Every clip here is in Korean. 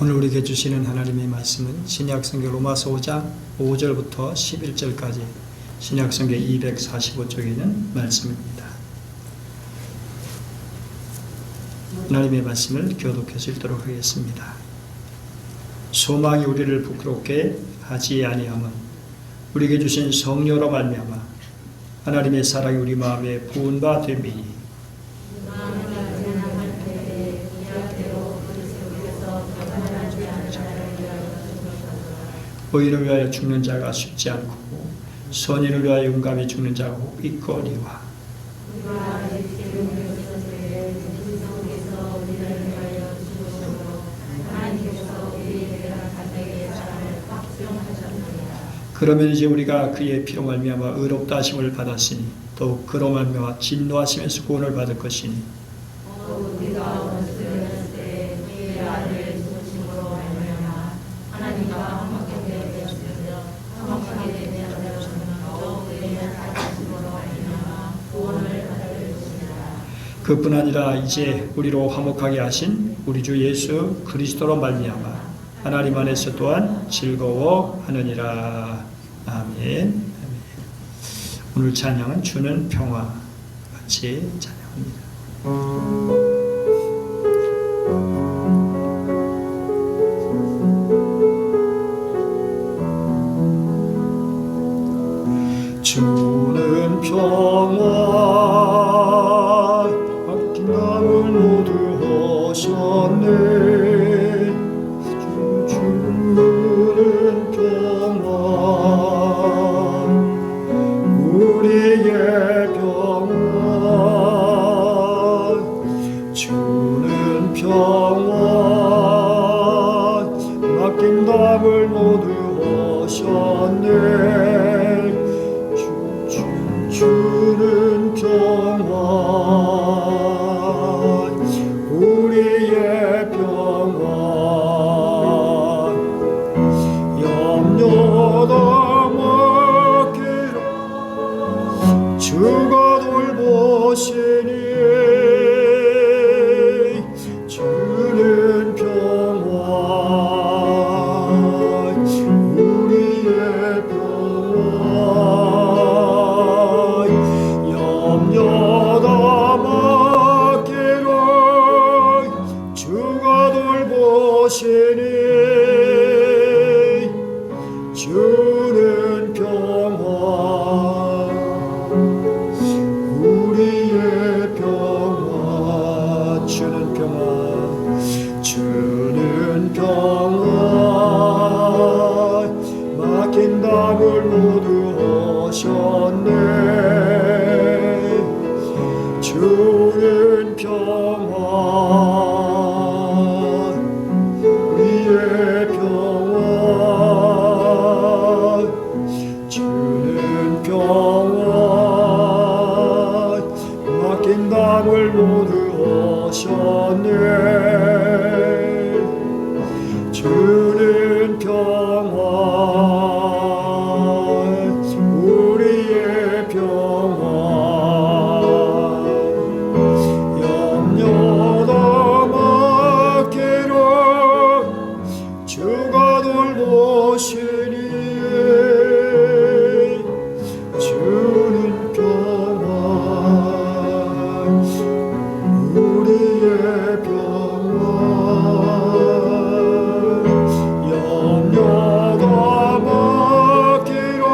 오늘 우리에게 주시는 하나님의 말씀은 신약성경 로마서 5장 5절부터 11절까지 신약성경 245쪽에 있는 말씀입니다. 하나님의 말씀을 교독해서 읽도록 하겠습니다. 소망이 우리를 부끄럽게 하지 아니함은 우리에게 주신 성령으로 말미암아 하나님의 사랑이 우리 마음에 부은 바 됨이니 의인을 위하여 죽는 자가 쉽지 않고 선인을 위하여 용감히 죽는 자가 혹 있거니와 그러면 이제 우리가 그의 피로 말미암아 의롭다 하심을 받았으니 더욱 그로 말미암아 진노하심에서 구원을 받을 것이니 그뿐 아니라 이제 우리로 화목하게 하신 우리 주 예수 그리스도로 말미암아 하나님 안에서 또한 즐거워하느니라. 아멘. 오늘 찬양은 주는 평화 같이 찬양합니다. 주는 평화 아낀 마음을 모두 하셨네. 주는 평화 우리의 평화 주는 평화 아낀 마음을 모두 하셨네. 주는 평화 우리의 평화 염려다 맡기라 주가 돌보시니 주는 평화 우리의 평화 염려다 맡기라 주가 돌보시니 주는 평화 우리의 평화 주는 평화 주는 평화 맡긴 답을 모두 하셨네. 주는 평화 우리의 평화 주는 평화 맡긴 답을 모두 하셨네. 주는 평화 우리의 평화 염려다 맡기라 주가 돌보시니 주는 평화 우리의 평화 염려다 맡기라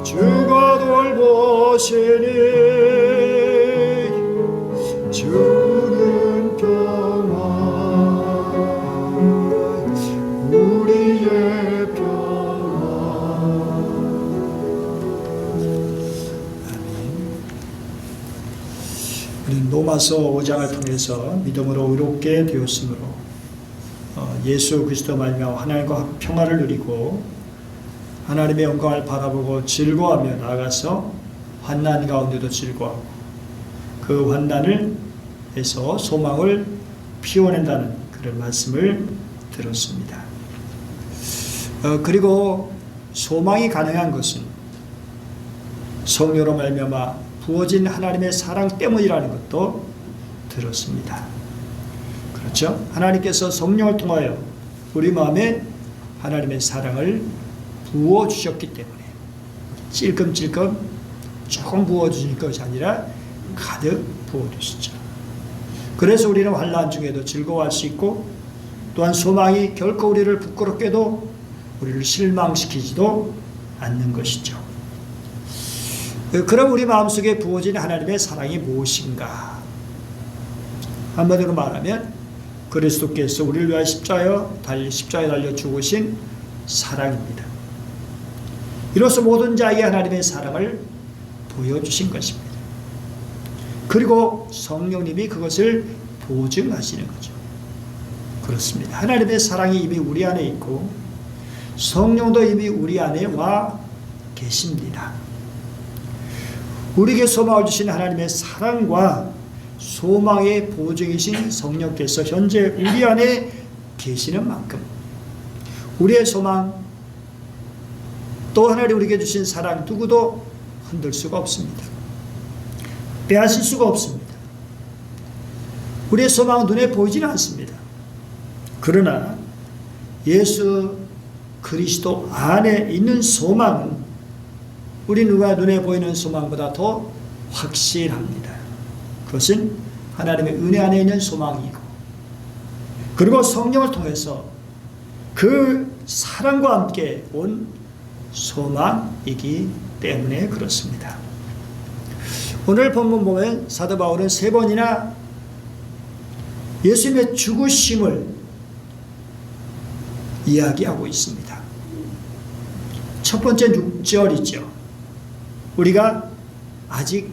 주가 돌보시니 주는 평화 우리의 평화. 우리는 로마서 5장을 통해서 믿음으로 의롭게 되었으므로 예수 그리스도 말미암아 하나님과 평화를 누리고 하나님의 영광을 바라보고 즐거워하며 나아가서 환난 가운데도 즐거워하고 그 환난을 해서 소망을 피워낸다는 그런 말씀을 들었습니다. 그리고 소망이 가능한 것은 성령으로 말미암아 부어진 하나님의 사랑 때문이라는 것도 들었습니다. 그렇죠? 하나님께서 성령을 통하여 우리 마음에 하나님의 사랑을 부어주셨기 때문에 찔끔찔끔 조금 부어주신 것이 아니라 가득 부어주시죠. 그래서 우리는 환난 중에도 즐거워할 수 있고 또한 소망이 결코 우리를 부끄럽게도 우리를 실망시키지도 않는 것이죠. 그럼 우리 마음속에 부어진 하나님의 사랑이 무엇인가? 한마디로 말하면 그리스도께서 우리를 위하여 십자가에 달려 죽으신 사랑입니다. 이로써 모든 자에게 하나님의 사랑을 보여주신 것입니다. 그리고 성령님이 그것을 보증하시는 거죠. 그렇습니다. 하나님의 사랑이 이미 우리 안에 있고 성령도 이미 우리 안에 와 계십니다. 우리에게 소망을 주신 하나님의 사랑과 소망의 보증이신 성령께서 현재 우리 안에 계시는 만큼 우리의 소망 또 하나님 우리에게 주신 사랑 누구도 흔들 수가 없습니다. 빼앗을 수가 없습니다. 우리의 소망은 눈에 보이지는 않습니다. 그러나 예수 그리스도 안에 있는 소망은 우리 누가 눈에 보이는 소망보다 더 확실합니다. 그것은 하나님의 은혜 안에 있는 소망이고 그리고 성령을 통해서 그 사랑과 함께 온 소망이기 때문에 그렇습니다. 오늘 본문 보면 사도 바울은 3번이나 예수님의 죽으심을 이야기하고 있습니다. 첫 번째 6절이죠. 우리가 아직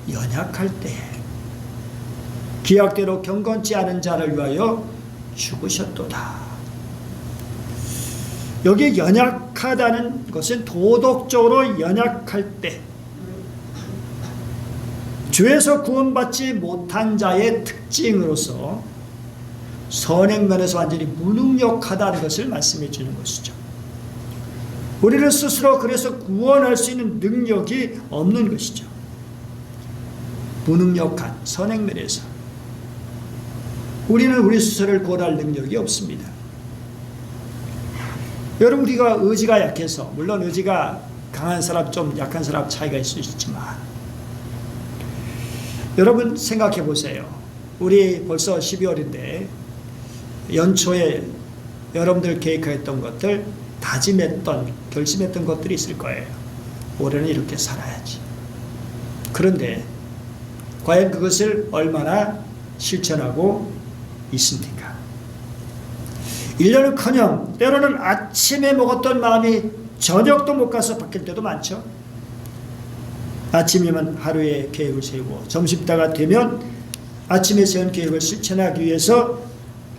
연약할 때 기약대로 경건치 않은 자를 위하여 죽으셨도다. 여기 연약하다는 것은 도덕적으로 연약할 때 죄에서 구원받지 못한 자의 특징으로서 선행면에서 완전히 무능력하다는 것을 말씀해 주는 것이죠. 우리를 스스로 그래서 구원할 수 있는 능력이 없는 것이죠. 무능력한 선행면에서 우리는 우리 스스로를 구원할 능력이 없습니다. 여러분 우리가 의지가 약해서 물론 의지가 강한 사람 좀 약한 사람 차이가 있을 수 있지만 여러분 생각해 보세요. 우리 벌써 12월인데 연초에 여러분들 계획했던 것들 다짐했던 결심했던 것들이 있을 거예요. 올해는 이렇게 살아야지. 그런데 과연 그것을 얼마나 실천하고 있습니까? 1년은커녕 때로는 아침에 먹었던 마음이 저녁도 못 가서 바뀔 때도 많죠. 아침이면 하루의 계획을 세우고 점심때가 되면 아침에 세운 계획을 실천하기 위해서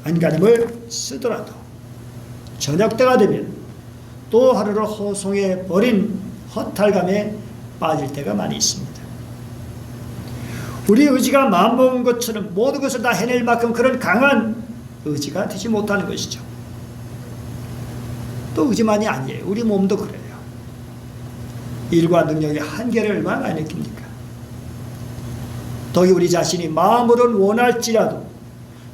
안간힘을 쓰더라도 저녁때가 되면 또 하루를 허송해 버린 허탈감에 빠질 때가 많이 있습니다. 우리 의지가 마음먹은 것처럼 모든 것을 다 해낼 만큼 그런 강한 의지가 되지 못하는 것이죠. 또 의지만이 아니에요. 우리 몸도 그래요. 일과 능력의 한계를 얼마나 많이 느낍니까? 더기 우리 자신이 마음으로는 원할지라도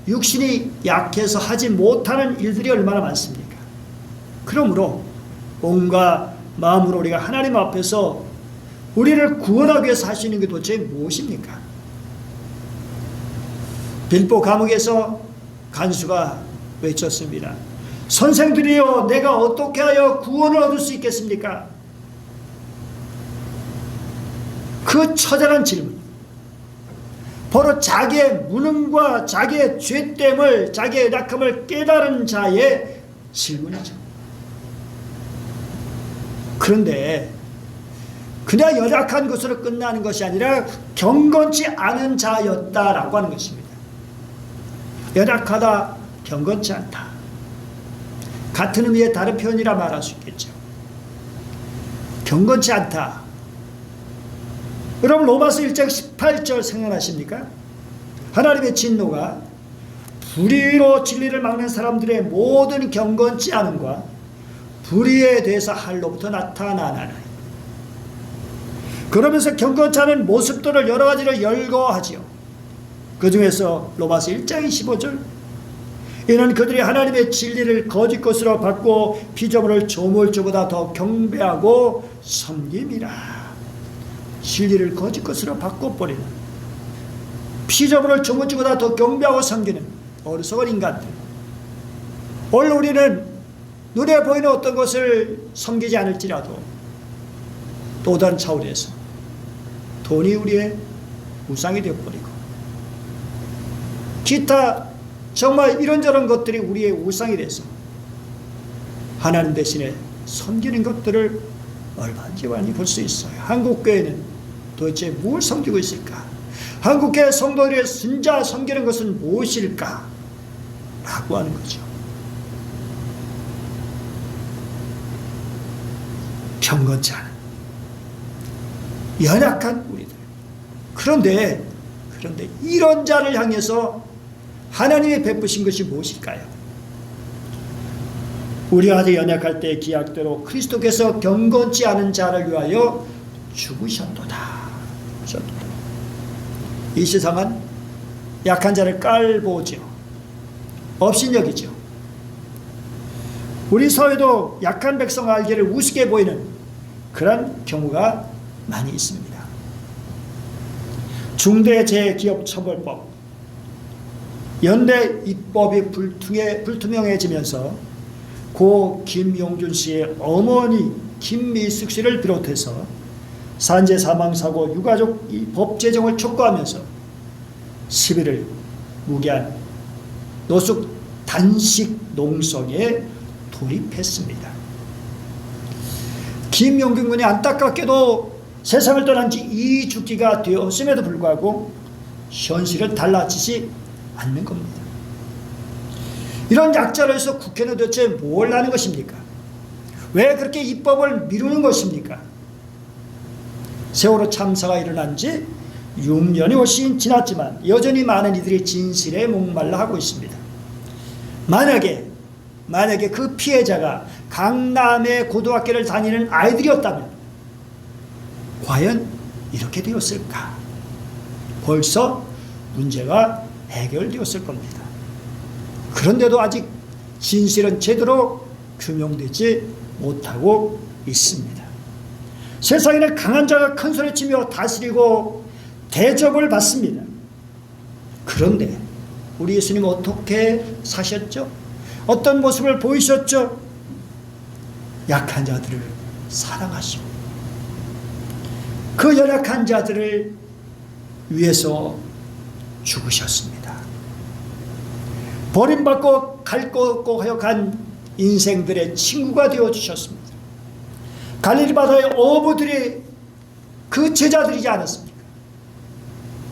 육신이 약해서 하지 못하는 일들이 얼마나 많습니까? 그러므로 온갖 마음으로 우리가 하나님 앞에서 우리를 구원하기 위해서 할 수 있는 게 도대체 무엇입니까? 빌보 감옥에서 간수가 외쳤습니다. 선생들이여, 내가 어떻게 하여 구원을 얻을 수 있겠습니까? 그 처절한 질문, 바로 자기의 무능과 자기의 죄됨을, 자기의 약함을 깨달은 자의 질문이죠. 그런데 그냥 연약한 것으로 끝나는 것이 아니라 경건치 않은 자였다라고 하는 것입니다. 연약하다, 경건치 않다. 같은 의미의 다른 표현이라 말할 수 있겠죠. 경건치 않다. 여러분 로마서 1장 18절 생각나십니까? 하나님의 진노가 불의로 진리를 막는 사람들의 모든 경건치 않음과 불의에 대해서 할로부터 나타나나니, 그러면서 경건치 않은 모습들을 여러 가지로 열거하지요. 그 중에서 로마서 1장 25절 이는 그들이 하나님의 진리를 거짓 것으로 받고 피조물을 조물주보다 더 경배하고 섬김이라. 진리를 거짓 것으로 바꿔버리는, 피조물을 조물주보다 더 경배하고 섬기는 어리석은 인간들. 오늘 우리는 눈에 보이는 어떤 것을 섬기지 않을지라도 또 다른 차원에서 돈이 우리의 우상이 되어버리고, 기타 정말 이런저런 것들이 우리의 우상이 돼서 하나님 대신에 섬기는 것들을 얼마나 많이 볼 수 있어요. 한국교회는 도대체 무엇을 섬기고 있을까? 한국교회 성도들의 진짜 섬기는 것은 무엇일까? 라고 하는 거죠. 경건치 않은 연약한 우리들. 그런데 이런 자를 향해서 하나님이 베푸신 것이 무엇일까요? 우리가 아직 연약할 때 기약대로 그리스도께서 경건치 않은 자를 위하여 죽으셨도다. 이 세상은 약한 자를 깔보죠. 업신여기죠. 우리 사회도 약한 백성 알기를 우습게 보이는 그런 경우가 많이 있습니다. 중대재해기업처벌법, 연대 입법이 불투명해지면서 고 김용준 씨의 어머니 김미숙 씨를 비롯해서 산재 사망사고 유가족 법 제정을 촉구하면서 11일 무기한 노숙 단식 농성에 돌입했습니다. 김용균 군이 안타깝게도 세상을 떠난 지 2주기가 되었음에도 불구하고 현실을 달라지지 않는 겁니다. 이런 약자를 해서 국회는 도대체 뭘 하는 것입니까? 왜 그렇게 입법을 미루는 것입니까? 세월호 참사가 일어난 지 6년이 훨씬 지났지만 여전히 많은 이들이 진실에 목말라 하고 있습니다. 만약에 그 피해자가 강남의 고등학교를 다니는 아이들이었다면 과연 이렇게 되었을까? 벌써 문제가 해결되었을 겁니다. 그런데도 아직 진실은 제대로 규명되지 못하고 있습니다. 세상에는 강한 자가 큰 소리치며 다스리고 대접을 받습니다. 그런데 우리 예수님은 어떻게 사셨죠? 어떤 모습을 보이셨죠? 약한 자들을 사랑하시고 그 연약한 자들을 위해서 죽으셨습니다. 버림받고 갈 것 없고 하여간 인생들의 친구가 되어주셨습니다. 갈릴리 바다의 어부들이 그 제자들이지 않았습니까?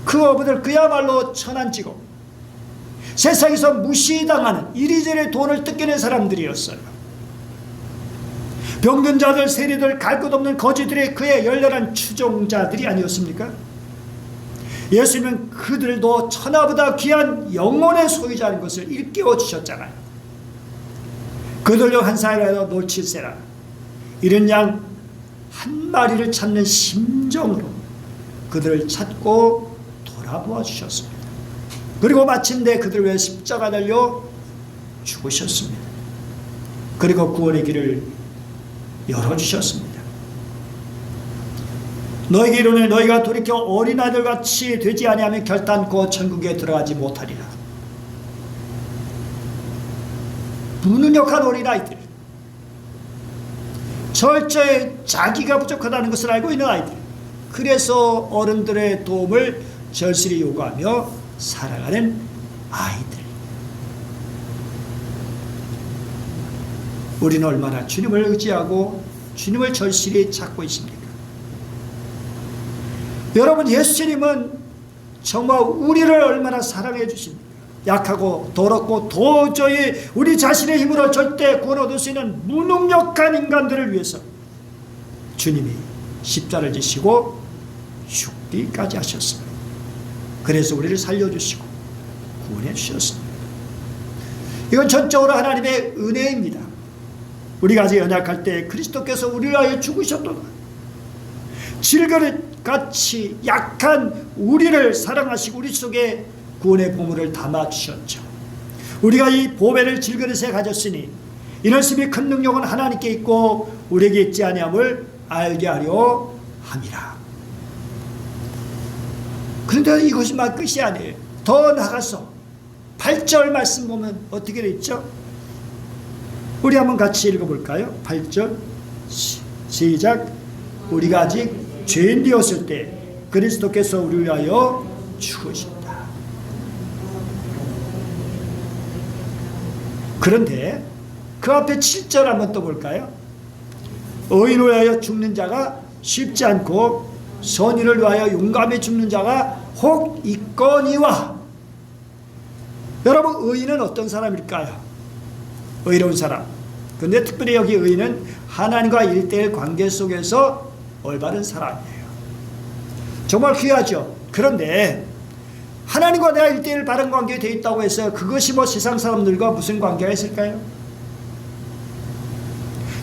그 어부들 그야말로 천한직업, 세상에서 무시당하는 이리저리 돈을 뜯기는 사람들이었어요. 병든 자들, 세리들, 갈 것 없는 거지들이 그의 열렬한 추종자들이 아니었습니까? 예수님은 그들도 천하보다 귀한 영혼의 소유자인 것을 일깨워 주셨잖아요. 그들 중 한 사람이라도 놓칠세라. 이런 양 한 마리를 찾는 심정으로 그들을 찾고 돌아보아 주셨습니다. 그리고 마침내 그들 위해 십자가 달려 죽으셨습니다. 그리고 구원의 길을 열어주셨습니다. 너에게 이르노니 너희가 돌이켜 어린아이들같이 되지 아니하면 결단코 천국에 들어가지 못하리라. 무능력한 어린아이들, 철저히 자기가 부족하다는 것을 알고 있는 아이들, 그래서 어른들의 도움을 절실히 요구하며 살아가는 아이들. 우리는 얼마나 주님을 의지하고 주님을 절실히 찾고 있습니까? 여러분, 예수님은 정말 우리를 얼마나 사랑해 주십니까? 약하고 더럽고 도저히 우리 자신의 힘으로 절대 구원 얻을 수 있는 무능력한 인간들을 위해서 주님이 십자를 지시고 죽기까지 하셨습니다. 그래서 우리를 살려주시고 구원해 주셨습니다. 이건 전적으로 하나님의 은혜입니다. 우리가 아직 연약할 때 그리스도께서 우리를 위하여 죽으셨도다. 질그릇같이 약한 우리를 사랑하시고 우리 속에 구원의 보물을 담아주셨죠. 우리가 이 보배를 질그릇에 가졌으니 이런 심히 큰 능력은 하나님께 있고 우리에게 있지 아니함을 알게 하려 함이라. 그런데 이것이만 끝이 아니에요. 더 나가서 8절 말씀 보면 어떻게 되어 있죠? 우리 한번 같이 읽어볼까요? 8절 시작. 우리가 아직 죄인 되었을 때 그리스도께서 우리를 위하여 죽으셨다. 그런데 그 앞에 7절 한번 또 볼까요? 의인을 위하여 죽는 자가 쉽지 않고 선인을 위하여 용감히 죽는 자가 혹 있거니와. 여러분, 의인은 어떤 사람일까요? 의로운 사람. 근데 특별히 여기 의인은 하나님과 일대일 관계 속에서 올바른 사람이에요. 정말 귀하죠. 그런데 하나님과 내가 일대일 바른 관계에 되어 있다고 해서 그것이 뭐 세상 사람들과 무슨 관계가 있을까요?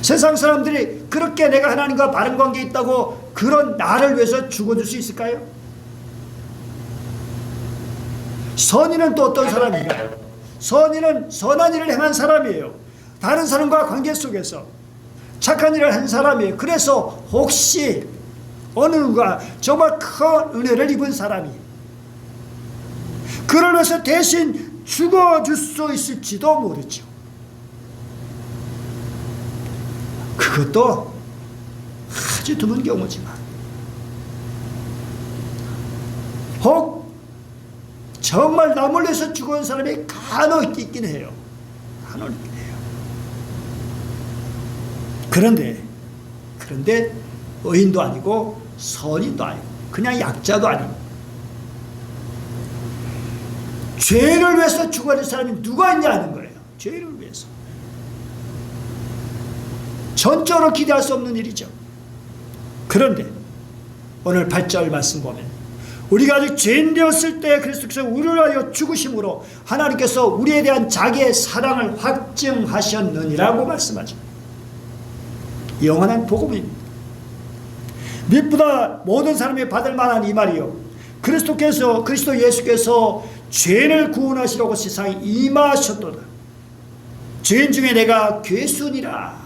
세상 사람들이 그렇게 내가 하나님과 바른 관계에 있다고 그런 나를 위해서 죽어줄 수 있을까요? 선인은 또 어떤 사람인가? 선인은 선한 일을 행한 사람이에요. 다른 사람과 관계 속에서 착한 일을 한 사람이에요. 그래서 혹시 어느 누가 정말 큰 은혜를 입은 사람이 그를 위해서 대신 죽어줄 수 있을지도 모르죠. 그것도 아주 드문 경우지만 혹 정말 남을 위해서 죽은 사람이 간혹 있긴 해요. 간혹 있긴 해요. 그런데 의인도 아니고 선인도 아니고 그냥 약자도 아니고 죄를 위해서 죽어야 사람이 누가 있냐는 거예요. 죄를 위해서. 전적으로 기대할 수 없는 일이죠. 그런데 오늘 8절 말씀 보면 우리가 아직 죄인 되었을 때 그리스도께서 우리를 위하여 죽으심으로 하나님께서 우리에 대한 자기의 사랑을 확증하셨느니라고 말씀하죠. 영원한 복음입니다. 빛보다 모든 사람이 받을 만한 이 말이요. 그리스도 예수께서 죄를 구원하시려고 세상에 임하셨도다. 죄인 중에 내가 괴순이라.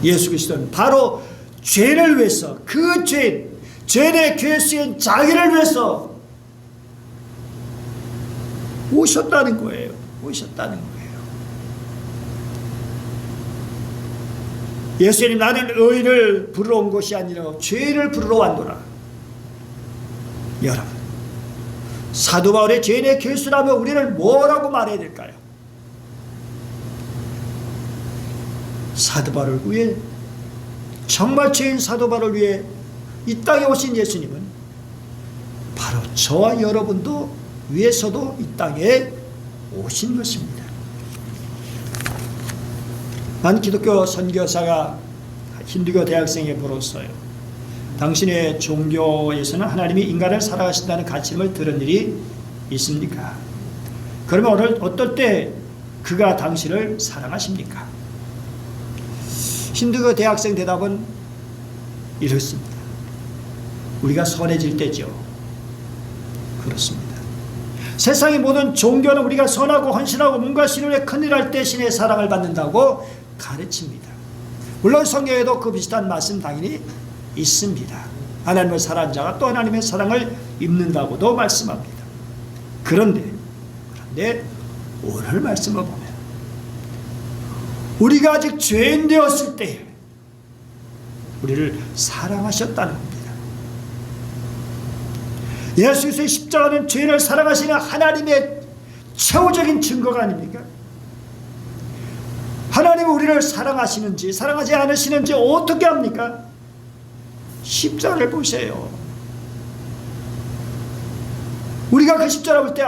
예수 그리스도는 바로 죄를 위해서 그 죄의 괴수인 자기를 위해서 오셨다는 거예요. 예수님, 나는 의인을 부르러 온 것이 아니라 죄를 부르러 왔노라. 여러분, 사도 바울의 죄인의 괴수라면 우리는 뭐라고 말해야 될까요? 사도 바울을 위해, 정말 죄인 사도 바울을 위해 이 땅에 오신 예수님은 바로 저와 여러분도 위해서도 이 땅에 오신 것입니다. 난 기독교 선교사가 힌두교 대학생에 물었어요. 당신의 종교에서는 하나님이 인간을 사랑하신다는 가르침을 들은 일이 있습니까? 그러면 어떨 때 그가 당신을 사랑하십니까? 힌두교 대학생 대답은 이렇습니다. 우리가 선해질 때죠. 그렇습니다. 세상의 모든 종교는 우리가 선하고 헌신하고 뭔가 신혼에 큰일 할 때 신의 사랑을 받는다고 가르칩니다. 물론 성경에도 그 비슷한 말씀 당연히 있습니다. 하나님을 사랑하는 자가 또 하나님의 사랑을 입는다고도 말씀합니다. 그런데 오늘 말씀을 보면 우리가 아직 죄인 되었을 때 우리를 사랑하셨다는 겁니다. 예수 그리스도의 십자가는 죄인을 사랑하시는 하나님의 최후적인 증거가 아닙니까? 하나님은 우리를 사랑하시는지 사랑하지 않으시는지 어떻게 합니까? 십자가를 보세요. 우리가 그 십자가를 볼 때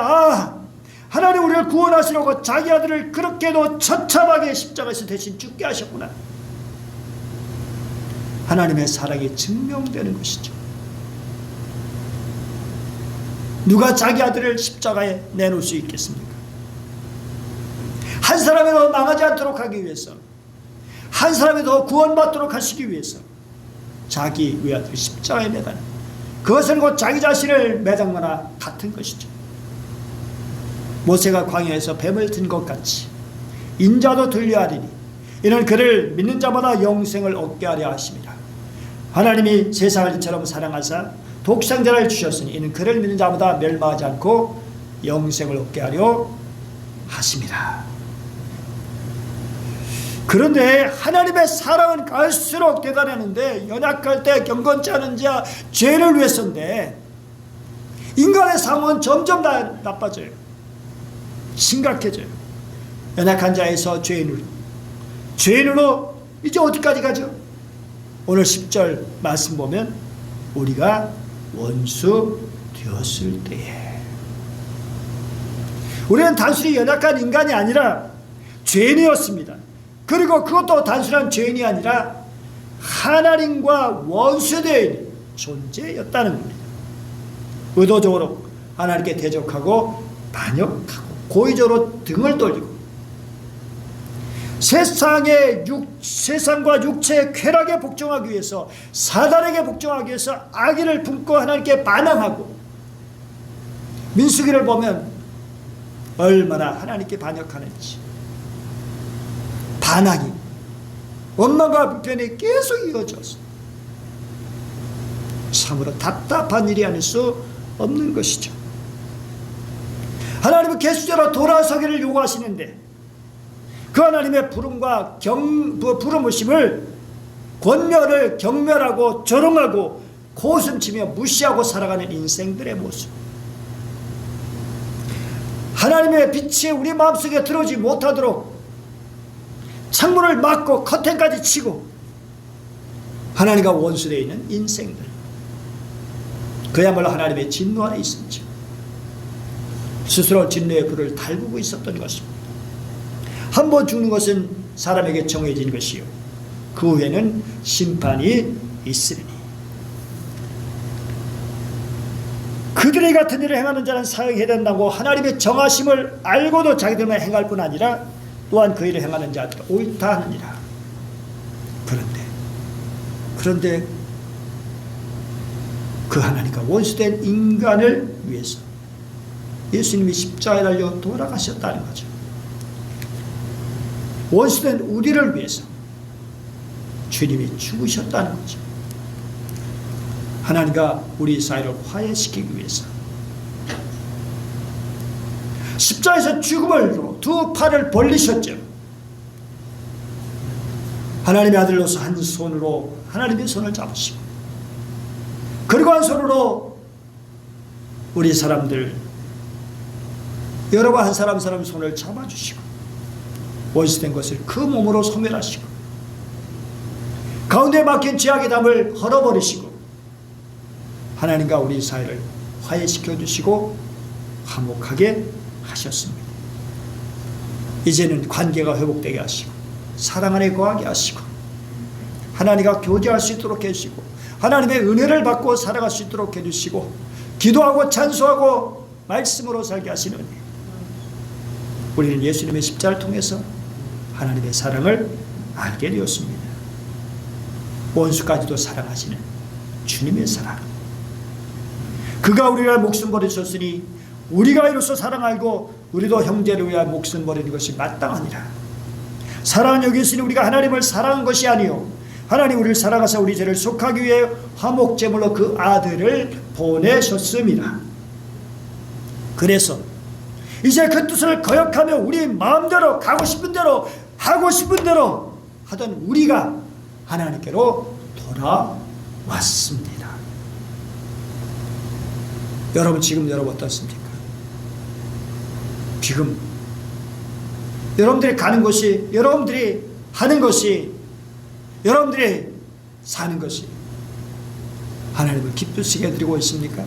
하나님 우리를 구원하시려고 자기 아들을 그렇게도 처참하게 십자가에서 대신 죽게 하셨구나. 하나님의 사랑이 증명되는 것이죠. 누가 자기 아들을 십자가에 내놓을 수 있겠습니까? 한 사람이 더 망하지 않도록 하기 위해서, 한 사람이 더 구원받도록 하시기 위해서 자기 외아들을 십자가에 매다는, 그것은 곧 자기 자신을 매장거나 같은 것이죠. 모세가 광야에서 뱀을 든 것 같이 인자도 들려하리니 이는 그를 믿는 자마다 영생을 얻게 하려 하심이라. 하나님이 세상을 이처럼 사랑하사 독생자를 주셨으니 이는 그를 믿는 자마다 멸망하지 않고 영생을 얻게 하려 하심이라. 그런데 하나님의 사랑은 갈수록 대단했는데 연약할 때 경건치 않은 자 죄를 위해서인데 인간의 삶은 점점 나빠져요. 심각해져요. 연약한 자에서 죄인으로 이제 어디까지 가죠? 오늘 10절 말씀 보면 우리가 원수 되었을 때에 우리는 단순히 연약한 인간이 아니라 죄인이었습니다. 그리고 그것도 단순한 죄인이 아니라 하나님과 원수되어 있는 존재였다는 겁니다. 의도적으로 하나님께 대적하고 반역하고 고의적으로 등을 돌리고 세상과 육체의 쾌락에 복종하기 위해서 사단에게 복종하기 위해서 악의를 품고 하나님께 반항하고 민수기를 보면 얼마나 하나님께 반역하는지 반항이 원망과 불편이 계속 이어졌어. 참으로 답답한 일이 아닐 수 없는 것이죠. 하나님은 계속적으로 돌아서기를 요구하시는데 그 하나님의 부름과 부름으심을 권면을 경멸하고 조롱하고 고슴치며 무시하고 살아가는 인생들의 모습. 하나님의 빛이 우리 마음속에 들어오지 못하도록 창문을 막고 커튼까지 치고 하나님과 원수되어 있는 인생들. 그야말로 하나님의 진노 안에 있었죠. 스스로 진노의 불을 달구고 있었던 것입니다. 한 번 죽는 것은 사람에게 정해진 것이요 그 후에는 심판이 있으리니 그들의 같은 일을 행하는 자는 사형해야 된다고 하나님의 정하심을 알고도 자기들만 행할 뿐 아니라 또한 그 일을 행하는 자들 옳다 하느니라. 그런데 그 하나님과 원수된 인간을 위해서 예수님이 십자가에 달려 돌아가셨다는 거죠. 원수된 우리를 위해서 주님이 죽으셨다는 거죠. 하나님과 우리 사이를 화해시키기 위해서 십자가에서 죽음을 두 팔을 벌리셨죠. 하나님의 아들로서 한 손으로 하나님의 손을 잡으시고 그리고 한 손으로 우리 사람들 여러분 한 사람 손을 잡아주시고 원수된 것을 그 몸으로 소멸하시고 가운데 막힌 죄악의 담을 헐어버리시고 하나님과 우리 사이를 화해시켜 주시고 화목하게 하셨습니다. 이제는 관계가 회복되게 하시고 사랑 안에 거하게 하시고 하나님과 교제할 수 있도록 해주시고 하나님의 은혜를 받고 살아갈 수 있도록 해주시고 기도하고 찬송하고 말씀으로 살게 하시는 우리는 예수님의 십자가를 통해서 하나님의 사랑을 알게 되었습니다. 원수까지도 사랑하시는 주님의 사랑. 그가 우리를 목숨 버리셨으니 우리가 이로써 사랑 알고 우리도 형제를 위하여 목숨 버리는 것이 마땅하니라. 사랑은 여기 있으니 우리가 하나님을 사랑한 것이 아니요 하나님 우리를 사랑하사 우리 죄를 속하기 위해 화목제물로 그 아들을 보내셨습니다. 그래서 이제 그 뜻을 거역하며 우리 마음대로 가고 싶은 대로 하고 싶은 대로 하던 우리가 하나님께로 돌아왔습니다. 여러분 지금 여러분 어떻습니까? 지금 여러분들이 가는 곳이 여러분들이 하는 것이 여러분들이 사는 것이 하나님을 기쁘시게 해드리고 있습니까?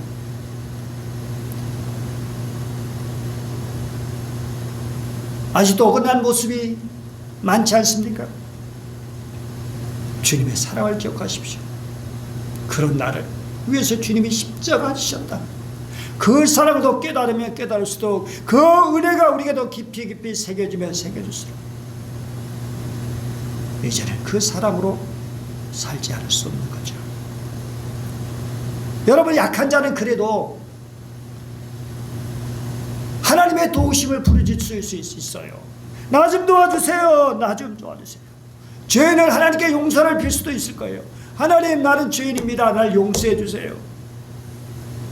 아직도 어긋난 모습이 많지 않습니까? 주님의 사랑을 기억하십시오. 그런 나를 위해서 주님이 십자가 지셨다. 그 사랑을 더 깨달으면 깨달을수록 그 은혜가 우리에게 더 깊이 새겨지면 새겨질수록 이제는 그 사랑으로 살지 않을 수 없는 거죠. 여러분 약한 자는 그래도 하나님의 하나님의 도우심을 부르짖을 수 있어요. 나 좀 도와주세요. 나 좀 도와주세요. 죄인은 하나님께 용서를 빌 수도 있을 거예요. 하나님, 나는 죄인입니다. 날 용서해 주세요.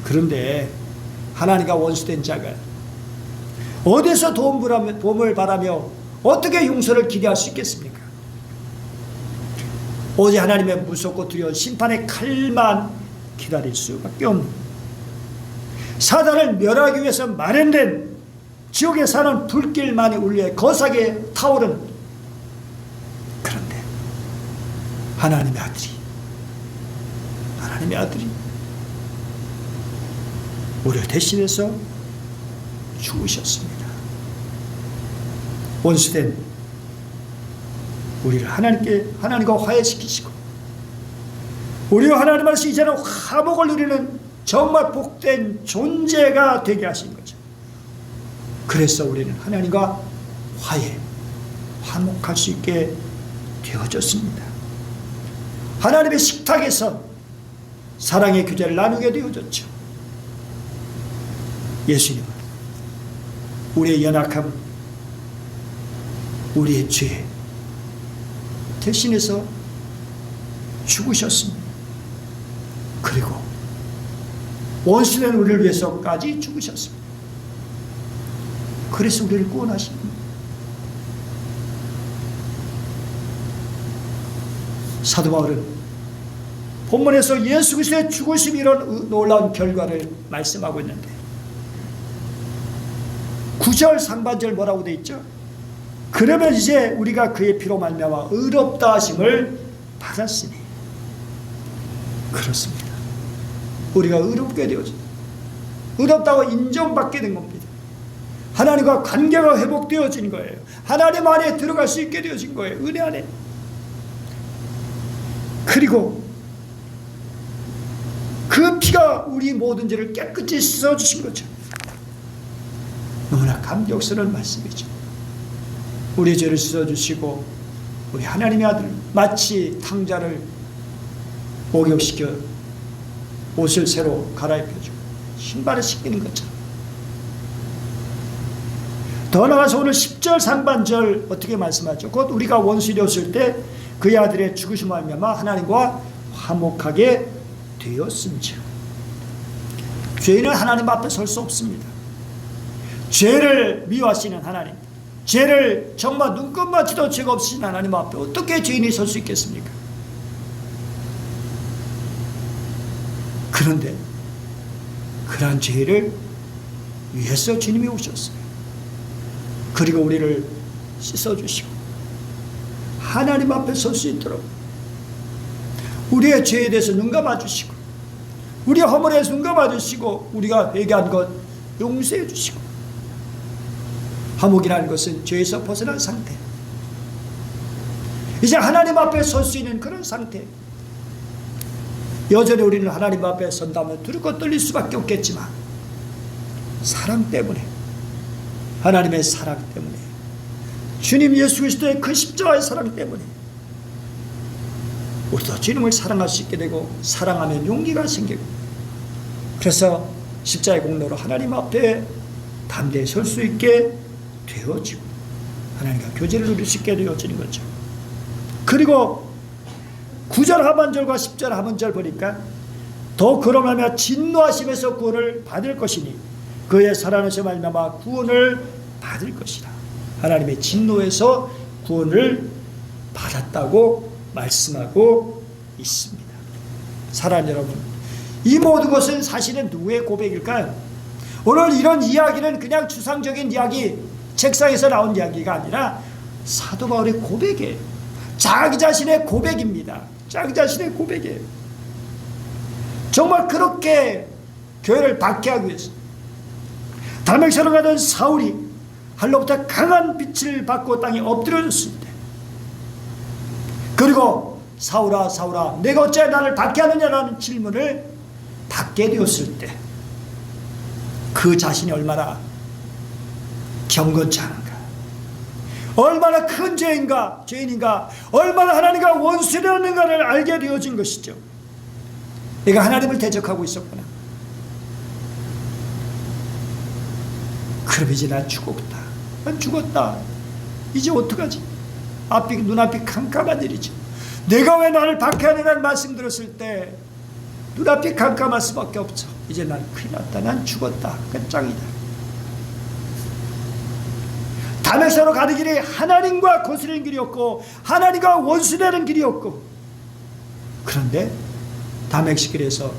그런데 하나님과 원수된 자가 어디서 도움을 바라며 어떻게 용서를 기대할 수 있겠습니까? 오직 하나님의 무섭고 두려운 심판의 칼만 기다릴 수밖에 없는, 사단을 멸하기 위해서 마련된 지옥에 사는 불길만이 울려 거사게 타오른, 그런데 하나님의 아들이 우리를 대신해서 죽으셨습니다. 원수된 우리를 하나님과 화해시키시고, 우리와 하나님 안에서 이제는 화목을 누리는 정말 복된 존재가 되게 하신 거죠. 그래서 우리는 하나님과 화목할 수 있게 되어졌습니다. 하나님의 식탁에서 사랑의 교제를 나누게 되어졌죠. 예수님은 우리의 연약함, 우리의 죄 대신해서 죽으셨습니다. 그리고 원수된 우리를 위해서까지 죽으셨습니다. 그래서 우리를 구원하십니다. 사도 바울은 본문에서 예수 그리스도의 죽으심이 이런 놀라운 결과를 말씀하고 있는데, 9절 상반절 뭐라고 되어 있죠? 그러면 이제 우리가 그의 피로 말미암아 의롭다 하심을 받았으니. 그렇습니다. 우리가 의롭게 되어진다. 의롭다고 인정받게 된 겁니다. 하나님과 관계가 회복되어진 거예요. 하나님 안에 들어갈 수 있게 되어진 거예요. 은혜 안에. 그리고 그 피가 우리 모든 죄를 깨끗이 씻어주신 거죠. 너무나 감격스러운 말씀이죠. 우리의 죄를 씻어주시고 우리 하나님의 아들, 마치 탕자를 목욕시켜 옷을 새로 갈아입혀주고 신발을 씻기는 것처럼. 더 나아가서 오늘 10절 상반절 어떻게 말씀하죠? 곧 우리가 원수 되었을 때 그의 아들의 죽으심을 말미암아 하나님과 화목하게 되었음즉. 죄인은 하나님 앞에 설 수 없습니다. 죄를 미워하시는 하나님, 죄를 정말 눈꼽만치도 죄가 없으신 하나님 앞에 어떻게 죄인이 설 수 있겠습니까? 그런데 그러한 죄를 위해서 주님이 오셨어요. 그리고 우리를 씻어주시고 하나님 앞에 설 수 있도록 우리의 죄에 대해서 눈 감아주시고, 우리의 허물에 대해서 눈 감아주시고, 우리가 회개한 것 용서해 주시고. 화목이라는 것은 죄에서 벗어난 상태, 이제 하나님 앞에 설 수 있는 그런 상태. 여전히 우리는 하나님 앞에 선다면 두렵고 떨릴 수밖에 없겠지만, 사랑 때문에, 하나님의 사랑 때문에, 주님 예수 그리스도의 그 십자가의 사랑 때문에 우리도 주님을 사랑할 수 있게 되고, 사랑하면 용기가 생기고, 그래서 십자가의 공로로 하나님 앞에 담대히 설 수 있게 되어지고 하나님과 교제를 누릴 수 있게 되어지는 거죠. 그리고 9절 하반절과 10절 하반절 보니까 더 그러면 진노하심에서 구원을 받을 것이니 그의 살아나서 말미암아 구원을 받을 것이라. 하나님의 진노에서 구원을 받았다고 말씀하고 있습니다. 사랑하는 여러분, 이 모든 것은 사실은 누구의 고백일까요? 오늘 이런 이야기는 그냥 추상적인 이야기, 책상에서 나온 이야기가 아니라 사도 바울의 고백이에요. 자기 자신의 고백입니다. 자기 자신의 고백이에요. 정말 그렇게 교회를 박해하기 위해서 담에색으로 가던 사울이 할로부터 강한 빛을 받고 땅에 엎드려졌을 때, 그리고 사울아 사울아 내가 어찌 나를 박해하느냐라는 질문을 받게 되었을 때 그 자신이 얼마나 경건치 않은가, 얼마나 큰 죄인인가, 얼마나 하나님과 원수되었는가를 알게 되어진 것이죠. 내가 하나님을 대적하고 있었구나. 그럼 이제 난 죽었다. 난 죽었다. 이제 어떡하지? 눈앞이 캄캄한 일이죠. 내가 왜 나를 박해하느냐는 말씀 들었을 때 눈앞이 캄캄할 수밖에 없죠. 이제 난 큰일 났다. 난 죽었다. 끝장이다. 다메섹으로 가는 길이 하나님과 거스르는 길이었고 하나님과 원수되는 길이었고, 그런데 다메섹길에서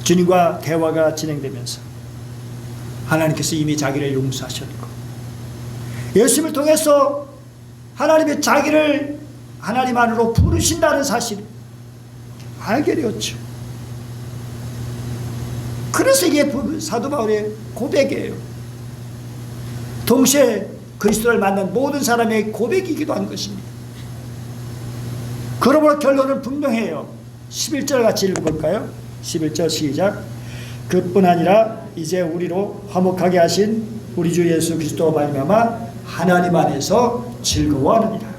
주님과 대화가 진행되면서 하나님께서 이미 자기를 용서하셨고 예수님을 통해서 하나님의 자기를 하나님 안으로 부르신다는 사실을 알게 되었죠. 그래서 이게 사도 바울의 고백이에요. 동시에 그리스도를 만난 모든 사람의 고백이기도 한 것입니다. 그러므로 결론은 분명해요. 11절 같이 읽어볼까요? 11절 시작. 그뿐 아니라 이제 우리로 화목하게 하신 우리 주 예수 그리스도로 말미암아 하나님 안에서 즐거워하느니라.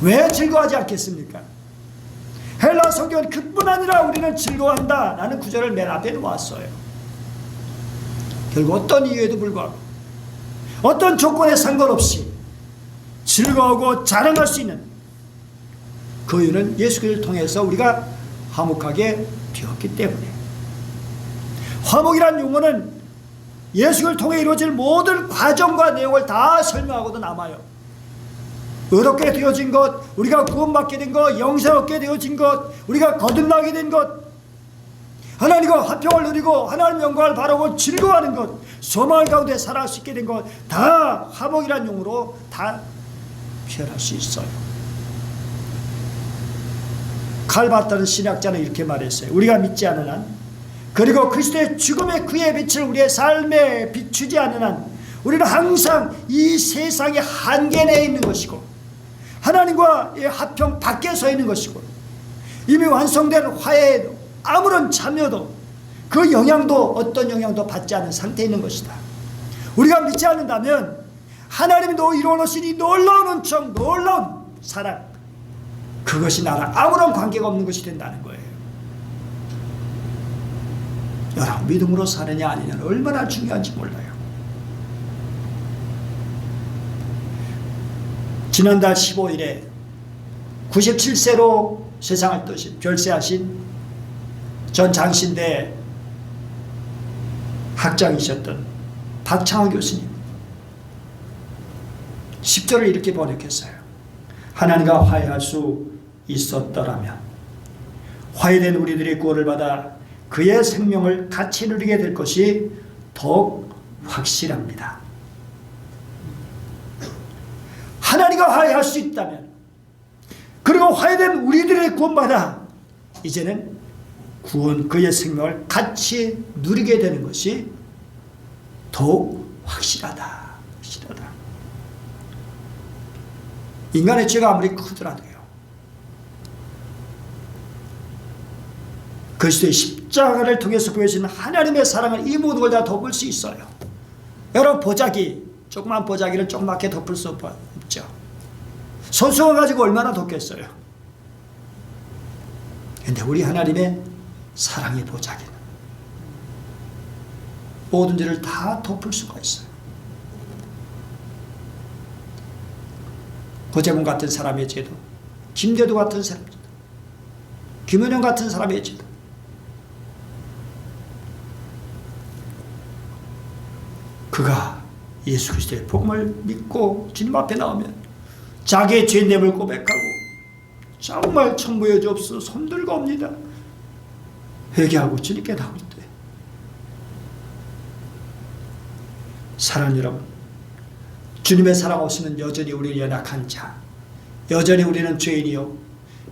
왜 즐거워하지 않겠습니까? 헬라 성경은 그뿐 아니라 우리는 즐거워한다 라는 구절을 맨 앞에 놓았어요. 결국 어떤 이유에도 불구하고 어떤 조건에 상관없이 즐거워하고 자랑할 수 있는 그 이유는 예수 그리스도를 통해서 우리가 화목하게 되었기 때문에. 화목이라는 용어는 예수를 통해 이루어질 모든 과정과 내용을 다 설명하고도 남아요. 의롭게 되어진 것, 우리가 구원받게 된 것, 영생 얻게 되어진 것, 우리가 거듭나게 된 것, 하나님과 화평을 누리고 하나님 영광을 바라고 즐거워하는 것, 소망 가운데 살아갈 수 있게 된 것, 다 화목이라는 용어로 다 표현할 수 있어요. 칼바타는 신학자는 이렇게 말했어요. 우리가 믿지 않는 한, 그리고 그리스도의 죽음의 그의 빛을 우리의 삶에 비추지 않는 한, 우리는 항상 이 세상의 한계 내에 있는 것이고 하나님과의 화평 밖에 서 있는 것이고 이미 완성된 화해에도 아무런 참여도 그 영향도 어떤 영향도 받지 않은 상태에 있는 것이다. 우리가 믿지 않는다면 하나님이 이루어놓으신 이 놀라운 은총, 놀라운 사랑, 그것이 나랑 아무런 관계가 없는 것이 된다는 거예요. 여러분, 믿음으로 사느냐 아니냐는 얼마나 중요한지 몰라요. 지난달 15일에 97세로 세상을 떠신 별세하신 전 장신대 학장이셨던 박창호 교수님 10절을 이렇게 번역했어요. 하나님과 화해할 수 있었더라면 화해된 우리들이 구원을 받아 그의 생명을 같이 누리게 될 것이 더욱 확실합니다. 하나님과 화해할 수 있다면, 그리고 화해된 우리들의 구원받아 이제는 구원, 그의 생명을 같이 누리게 되는 것이 더욱 확실하다. 확실하다. 인간의 죄가 아무리 크더라도요, 그리스도의 십자가를 통해서 보여주는 하나님의 사랑을 이 모든 걸 다 덮을 수 있어요. 여러분, 보자기, 조그만 보자기를 조그맣게 덮을 수 없죠. 손수건 가지고 얼마나 덮겠어요. 그런데 우리 하나님의 사랑의 보자기는 모든 죄를 다 덮을 수가 있어요. 고재문 같은 사람의 죄도, 김대도 같은 사람의 죄도, 김은영 같은 사람의 죄도, 그가 예수 그리스도의 복음을 믿고 주님 앞에 나오면 자기의 죄됨을 고백하고 정말 천부여 주옵소서 손들고 옵니다. 회개하고 주님께 나올 때, 사랑하는 여러분, 주님의 사랑 없이는 여전히 우리는 연약한 자, 여전히 우리는 죄인이요,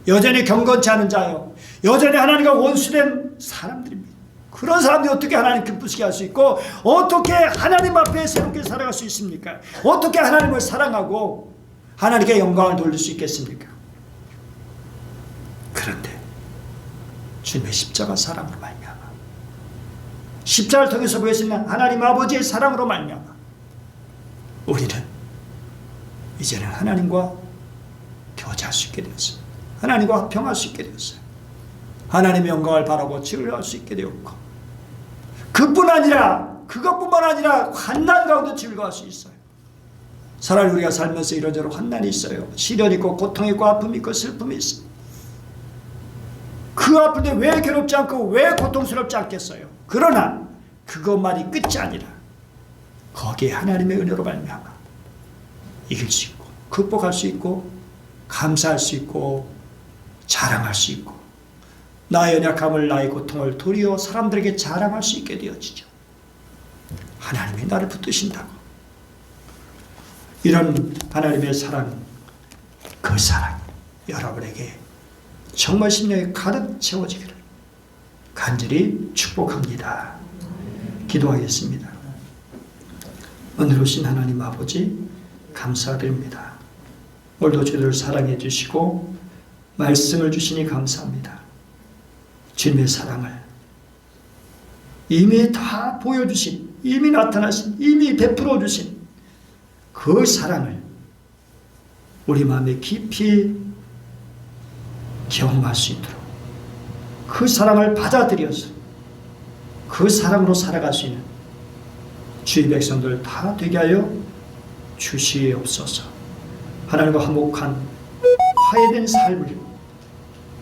여전히 경건치 않은 자요, 여전히 하나님과 원수된 사람들입니다. 그런 사람들이 어떻게 하나님 기쁘시게 할 수 있고 어떻게 하나님 앞에 새롭게 살아갈 수 있습니까? 어떻게 하나님을 사랑하고 하나님께 영광을 돌릴 수 있겠습니까? 그런데 주님의 십자가 사랑으로 말미암아, 십자가를 통해서 보여지는 하나님 아버지의 사랑으로 말미암아 우리는 이제는 하나님과 교제할 수 있게 되었습니다. 하나님과 화평할 수 있게 되었어요. 하나님의 영광을 바라고 즐거워할 수 있게 되었고, 그뿐 아니라 그것뿐만 아니라 환난 가운데 즐거워할 수 있어요. 차라리 우리가 살면서 이런저런 환난이 있어요. 시련이 있고 고통이 있고 아픔이 있고 슬픔이 있어요. 그 아픈데 왜 괴롭지 않고 왜 고통스럽지 않겠어요? 그러나 그것만이 끝이 아니라 거기에 하나님의 은혜로 말미암아 이길 수 있고 극복할 수 있고 감사할 수 있고 자랑할 수 있고 나의 연약함을 나의 고통을 도리어 사람들에게 자랑할 수 있게 되어지죠. 하나님이 나를 붙드신다고. 이런 하나님의 사랑, 그 사랑이 여러분에게 정말 심령에 가득 채워지기를 간절히 축복합니다. 기도하겠습니다. 오늘 오신 하나님 아버지 감사드립니다. 오늘도 저희들을 사랑해 주시고 말씀을 주시니 감사합니다. 주님의 사랑을 이미 다 보여주신, 이미 나타나신, 이미 베풀어 주신 그 사랑을 우리 마음에 깊이 경험할 수 있도록 그 사랑을 받아들여서 그 사랑으로 살아갈 수 있는 주의 백성들 다 되게 하여 주시옵소서. 하나님과 화목한 화해된 삶을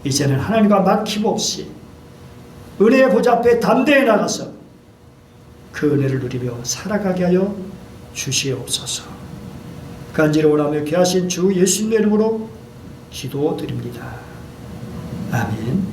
이제는 하나님과 막힘없이 은혜의 보좌 앞에 담대히 나가서 그 은혜를 누리며 살아가게 하여 주시옵소서. 간절히 원하며 귀하신 주 예수님의 이름으로 기도드립니다. 아멘.